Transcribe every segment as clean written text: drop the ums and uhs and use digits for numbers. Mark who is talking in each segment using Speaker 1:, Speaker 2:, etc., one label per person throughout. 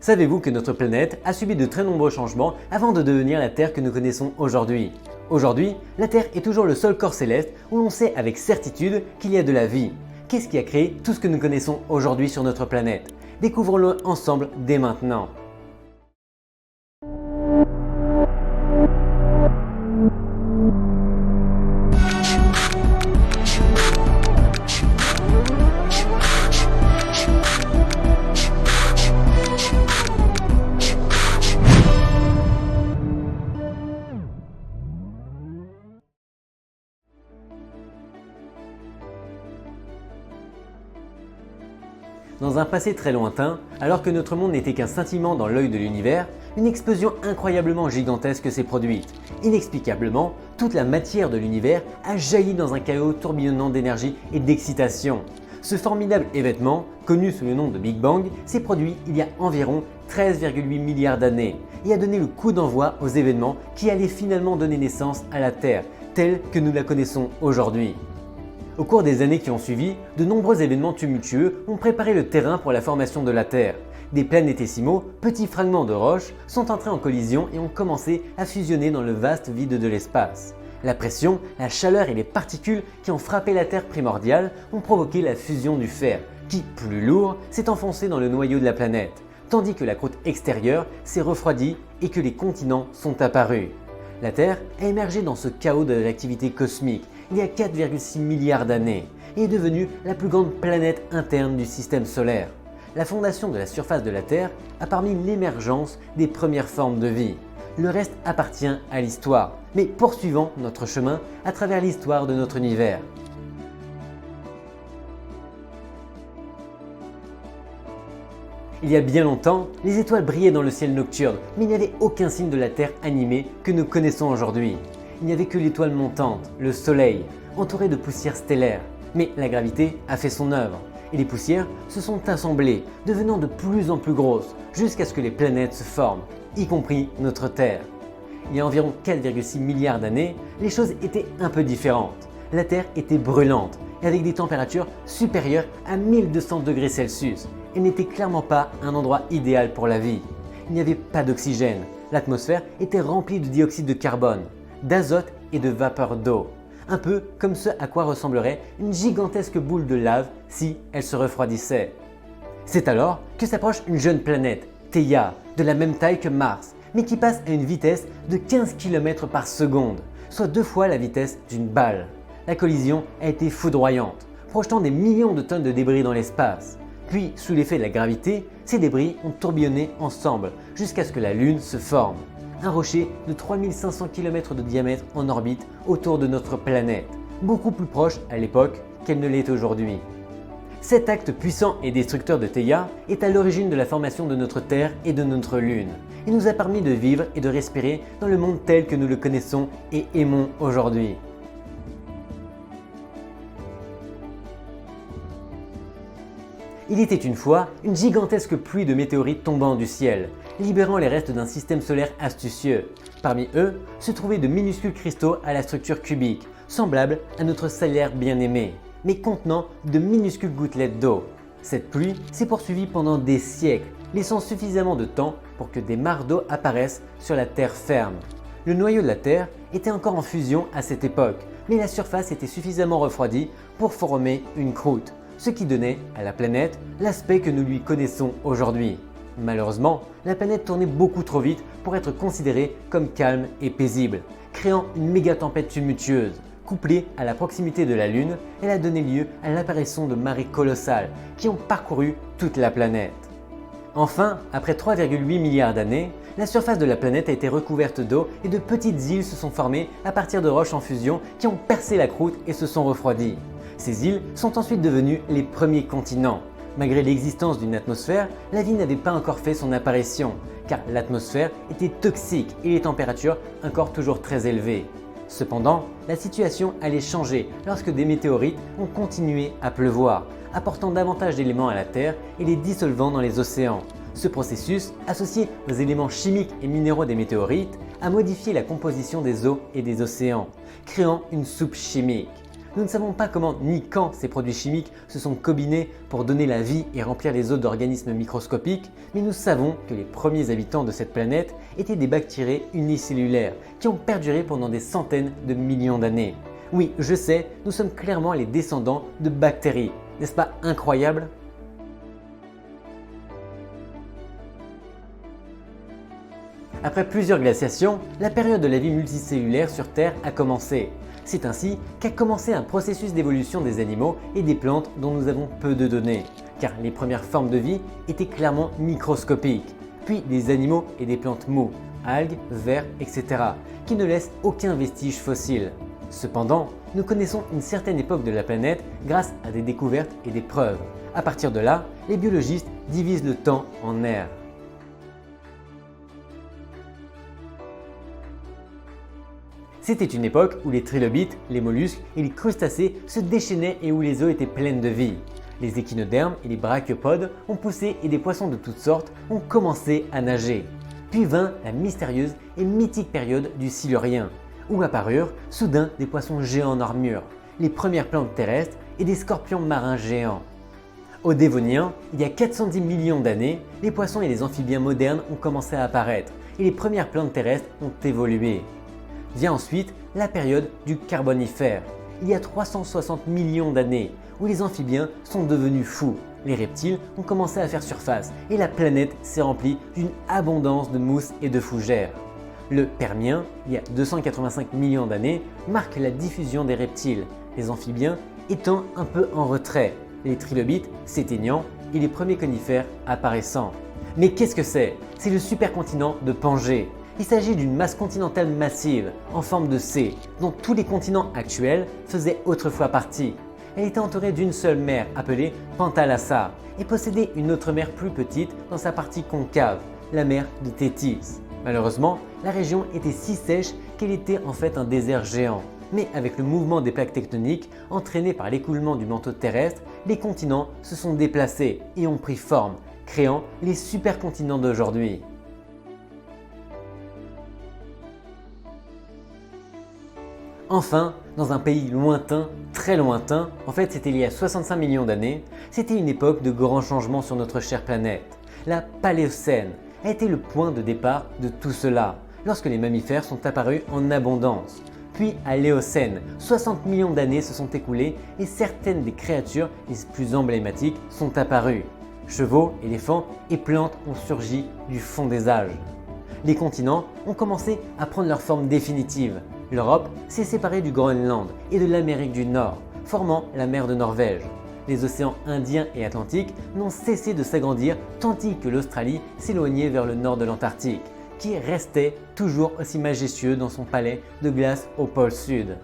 Speaker 1: Savez-vous que notre planète a subi de très nombreux changements avant de devenir la Terre que nous connaissons aujourd'hui? Aujourd'hui, la Terre est toujours le seul corps céleste où l'on sait avec certitude qu'il y a de la vie. Qu'est-ce qui a créé tout ce que nous connaissons aujourd'hui sur notre planète? Découvrons-le ensemble dès maintenant. Dans un passé très lointain, alors que notre monde n'était qu'un scintillement dans l'œil de l'univers, une explosion incroyablement gigantesque s'est produite. Inexplicablement, toute la matière de l'univers a jailli dans un chaos tourbillonnant d'énergie et d'excitation. Ce formidable événement, connu sous le nom de Big Bang, s'est produit il y a environ 13,8 milliards d'années et a donné le coup d'envoi aux événements qui allaient finalement donner naissance à la Terre, telle que nous la connaissons aujourd'hui. Au cours des années qui ont suivi, de nombreux événements tumultueux ont préparé le terrain pour la formation de la Terre. Des planétésimaux, petits fragments de roches, sont entrés en collision et ont commencé à fusionner dans le vaste vide de l'espace. La pression, la chaleur et les particules qui ont frappé la Terre primordiale ont provoqué la fusion du fer, qui, plus lourd, s'est enfoncé dans le noyau de la planète, tandis que la croûte extérieure s'est refroidie et que les continents sont apparus. La Terre a émergé dans ce chaos de l'activité cosmique il y a 4,6 milliards d'années et est devenue la plus grande planète interne du système solaire. La fondation de la surface de la Terre a permis l'émergence des premières formes de vie. Le reste appartient à l'histoire, mais poursuivons notre chemin à travers l'histoire de notre univers. Il y a bien longtemps, les étoiles brillaient dans le ciel nocturne, mais il n'y avait aucun signe de la Terre animée que nous connaissons aujourd'hui. Il n'y avait que l'étoile montante, le Soleil, entouré de poussières stellaires. Mais la gravité a fait son œuvre, et les poussières se sont assemblées, devenant de plus en plus grosses, jusqu'à ce que les planètes se forment, y compris notre Terre. Il y a environ 4,6 milliards d'années, les choses étaient un peu différentes. La Terre était brûlante, et avec des températures supérieures à 1200 degrés Celsius. Elle n'était clairement pas un endroit idéal pour la vie. Il n'y avait pas d'oxygène, l'atmosphère était remplie de dioxyde de carbone, d'azote et de vapeur d'eau. Un peu comme ce à quoi ressemblerait une gigantesque boule de lave si elle se refroidissait. C'est alors que s'approche une jeune planète, Theia, de la même taille que Mars, mais qui passe à une vitesse de 15 km par seconde, soit 2 fois la vitesse d'une balle. La collision a été foudroyante, projetant des millions de tonnes de débris dans l'espace. Puis, sous l'effet de la gravité, ces débris ont tourbillonné ensemble jusqu'à ce que la Lune se forme. Un rocher de 3500 km de diamètre en orbite autour de notre planète, beaucoup plus proche à l'époque qu'elle ne l'est aujourd'hui. Cet acte puissant et destructeur de Theia est à l'origine de la formation de notre Terre et de notre Lune. Il nous a permis de vivre et de respirer dans le monde tel que nous le connaissons et aimons aujourd'hui. Il était une fois une gigantesque pluie de météorites tombant du ciel, libérant les restes d'un système solaire astucieux. Parmi eux se trouvaient de minuscules cristaux à la structure cubique, semblables à notre solaire bien-aimé, mais contenant de minuscules gouttelettes d'eau. Cette pluie s'est poursuivie pendant des siècles, laissant suffisamment de temps pour que des mares d'eau apparaissent sur la terre ferme. Le noyau de la Terre était encore en fusion à cette époque, mais la surface était suffisamment refroidie pour former une croûte, ce qui donnait à la planète l'aspect que nous lui connaissons aujourd'hui. Malheureusement, la planète tournait beaucoup trop vite pour être considérée comme calme et paisible, créant une méga tempête tumultueuse. Couplée à la proximité de la Lune, elle a donné lieu à l'apparition de marées colossales qui ont parcouru toute la planète. Enfin, après 3,8 milliards d'années, la surface de la planète a été recouverte d'eau et de petites îles se sont formées à partir de roches en fusion qui ont percé la croûte et se sont refroidies. Ces îles sont ensuite devenues les premiers continents. Malgré l'existence d'une atmosphère, la vie n'avait pas encore fait son apparition, car l'atmosphère était toxique et les températures encore toujours très élevées. Cependant, la situation allait changer lorsque des météorites ont continué à pleuvoir, apportant davantage d'éléments à la Terre et les dissolvant dans les océans. Ce processus, associé aux éléments chimiques et minéraux des météorites, a modifié la composition des eaux et des océans, créant une soupe chimique. Nous ne savons pas comment ni quand ces produits chimiques se sont combinés pour donner la vie et remplir les os d'organismes microscopiques, mais nous savons que les premiers habitants de cette planète étaient des bactéries unicellulaires qui ont perduré pendant des centaines de millions d'années. Oui, je sais, nous sommes clairement les descendants de bactéries. N'est-ce pas incroyable ? Après plusieurs glaciations, la période de la vie multicellulaire sur Terre a commencé. C'est ainsi qu'a commencé un processus d'évolution des animaux et des plantes dont nous avons peu de données, car les premières formes de vie étaient clairement microscopiques, puis des animaux et des plantes mous, algues, vers, etc., qui ne laissent aucun vestige fossile. Cependant, nous connaissons une certaine époque de la planète grâce à des découvertes et des preuves. À partir de là, les biologistes divisent le temps en ères. C'était une époque où les trilobites, les mollusques et les crustacés se déchaînaient et où les eaux étaient pleines de vie. Les échinodermes et les brachiopodes ont poussé et des poissons de toutes sortes ont commencé à nager. Puis vint la mystérieuse et mythique période du Silurien, où apparurent soudain des poissons géants en armure, les premières plantes terrestres et des scorpions marins géants. Au Dévonien, il y a 410 millions d'années, les poissons et les amphibiens modernes ont commencé à apparaître et les premières plantes terrestres ont évolué. Vient ensuite la période du Carbonifère, il y a 360 millions d'années, où les amphibiens sont devenus fous. Les reptiles ont commencé à faire surface et la planète s'est remplie d'une abondance de mousses et de fougères. Le Permien, il y a 285 millions d'années, marque la diffusion des reptiles, les amphibiens étant un peu en retrait, les trilobites s'éteignant et les premiers conifères apparaissant. Mais qu'est-ce que c'est ? C'est le supercontinent de Pangée. Il s'agit d'une masse continentale massive, en forme de C, dont tous les continents actuels faisaient autrefois partie. Elle était entourée d'une seule mer appelée Pantalassa et possédait une autre mer plus petite dans sa partie concave, la mer de Thétis. Malheureusement, la région était si sèche qu'elle était en fait un désert géant. Mais avec le mouvement des plaques tectoniques entraîné par l'écoulement du manteau terrestre, les continents se sont déplacés et ont pris forme, créant les supercontinents d'aujourd'hui. Enfin, dans un pays lointain, très lointain, en fait c'était il y a 65 millions d'années, c'était une époque de grands changements sur notre chère planète. La Paléocène a été le point de départ de tout cela, lorsque les mammifères sont apparus en abondance. Puis à l'Éocène, 60 millions d'années se sont écoulées et certaines des créatures les plus emblématiques sont apparues. Chevaux, éléphants et plantes ont surgi du fond des âges. Les continents ont commencé à prendre leur forme définitive. L'Europe s'est séparée du Groenland et de l'Amérique du Nord, formant la mer de Norvège. Les océans Indien et Atlantique n'ont cessé de s'agrandir tandis que l'Australie s'éloignait vers le nord de l'Antarctique, qui restait toujours aussi majestueux dans son palais de glace au pôle sud.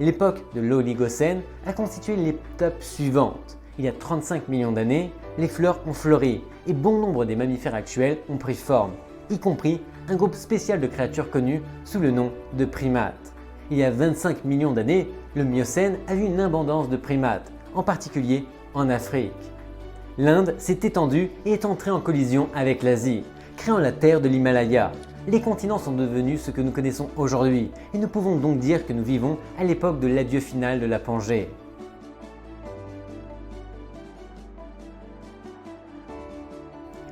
Speaker 1: L'époque de l'Oligocène a constitué l'étape suivante. Il y a 35 millions d'années, les fleurs ont fleuri et bon nombre des mammifères actuels ont pris forme, y compris un groupe spécial de créatures connues sous le nom de primates. Il y a 25 millions d'années, le Miocène a vu une abondance de primates, en particulier en Afrique. L'Inde s'est étendue et est entrée en collision avec l'Asie, créant la terre de l'Himalaya. Les continents sont devenus ce que nous connaissons aujourd'hui et nous pouvons donc dire que nous vivons à l'époque de l'adieu final de la Pangée.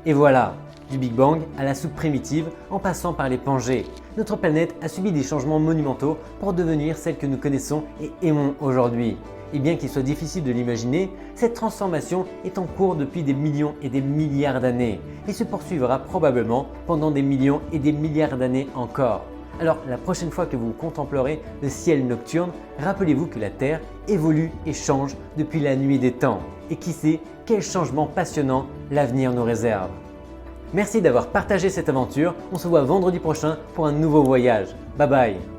Speaker 1: Et voilà, du Big Bang à la soupe primitive en passant par les Pangées, notre planète a subi des changements monumentaux pour devenir celle que nous connaissons et aimons aujourd'hui. Et bien qu'il soit difficile de l'imaginer, cette transformation est en cours depuis des millions et des milliards d'années et se poursuivra probablement pendant des millions et des milliards d'années encore. Alors la prochaine fois que vous contemplerez le ciel nocturne, rappelez-vous que la Terre évolue et change depuis la nuit des temps. Et qui sait quel changement passionnant l'avenir nous réserve. Merci d'avoir partagé cette aventure, on se voit vendredi prochain pour un nouveau voyage. Bye bye.